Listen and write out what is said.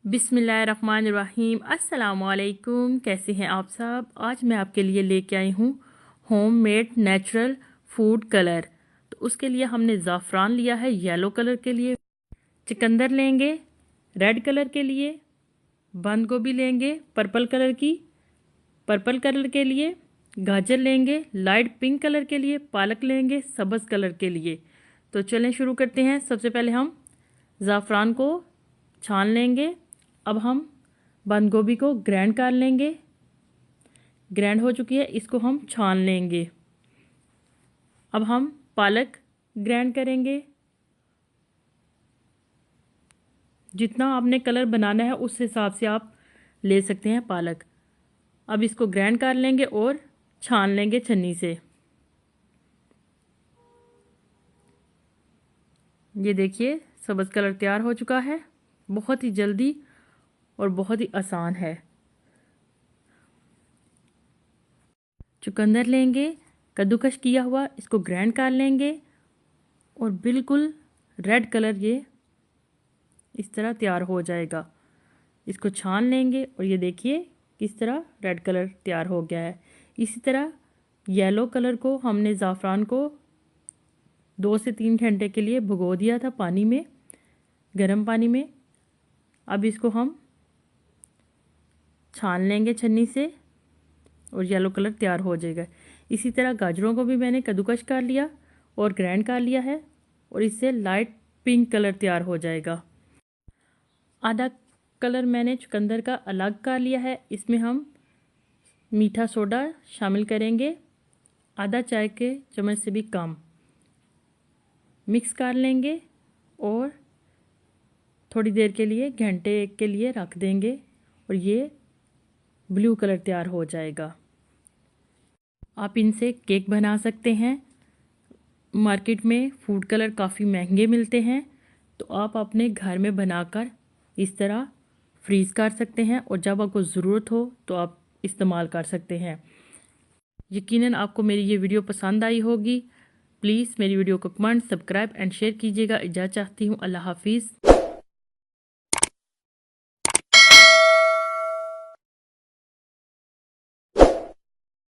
बिस्मिल्लाहिर्रहमानिर्रहीम। अस्सलामुअलैकुम। कैसे हैं आप सब। आज मैं आपके लिए लेके आई हूँ होममेड नेचुरल फूड कलर। तो उसके लिए हमने ज़ाफ़रान लिया है येलो कलर के लिए, चुकंदर लेंगे रेड कलर के लिए, बंद गोभी लेंगे पर्पल कलर के लिए, गाजर लेंगे लाइट पिंक कलर के लिए, पालक लेंगे सब्ज़ कलर के लिए। तो चलें शुरू करते हैं। सबसे पहले हम ज़ाफ़रान को छान लेंगे। अब हम बंद गोभी को ग्राइंड कर लेंगे। ग्राइंड हो चुकी है, इसको हम छान लेंगे। अब हम पालक ग्राइंड करेंगे। जितना आपने कलर बनाना है उस हिसाब से आप ले सकते हैं पालक। अब इसको ग्राइंड कर लेंगे और छान लेंगे छन्नी से। ये देखिए सब्ज़ कलर तैयार हो चुका है। बहुत ही जल्दी और बहुत ही आसान है। चुकंदर लेंगे कद्दूकश किया हुआ, इसको ग्राइंड कर लेंगे और बिल्कुल रेड कलर ये इस तरह तैयार हो जाएगा। इसको छान लेंगे और ये देखिए किस तरह रेड कलर तैयार हो गया है। इसी तरह येलो कलर को हमने ज़ाफ़रान को 2 से 3 घंटे के लिए भिगो दिया था पानी में, गर्म पानी में। अब इसको हम छान लेंगे छन्नी से और येलो कलर तैयार हो जाएगा। इसी तरह गाजरों को भी मैंने कद्दूकश कर लिया और ग्राइंड कर लिया है और इससे लाइट पिंक कलर तैयार हो जाएगा। आधा कलर मैंने चुकंदर का अलग कर लिया है। इसमें हम मीठा सोडा शामिल करेंगे, आधा चाय के चम्मच से भी कम। मिक्स कर लेंगे और थोड़ी देर के लिए घंटे एक के लिए रख देंगे और ये ब्लू कलर तैयार हो जाएगा। आप इनसे केक बना सकते हैं। मार्केट में फूड कलर काफ़ी महंगे मिलते हैं, तो आप अपने घर में बनाकर इस तरह फ्रीज़ कर सकते हैं और जब आपको ज़रूरत हो तो आप इस्तेमाल कर सकते हैं। यकीनन आपको मेरी ये वीडियो पसंद आई होगी। प्लीज़ मेरी वीडियो को कमेंट, सब्सक्राइब एंड शेयर कीजिएगा। इजाज़त चाहती हूँ। अल्लाह हाफिज़।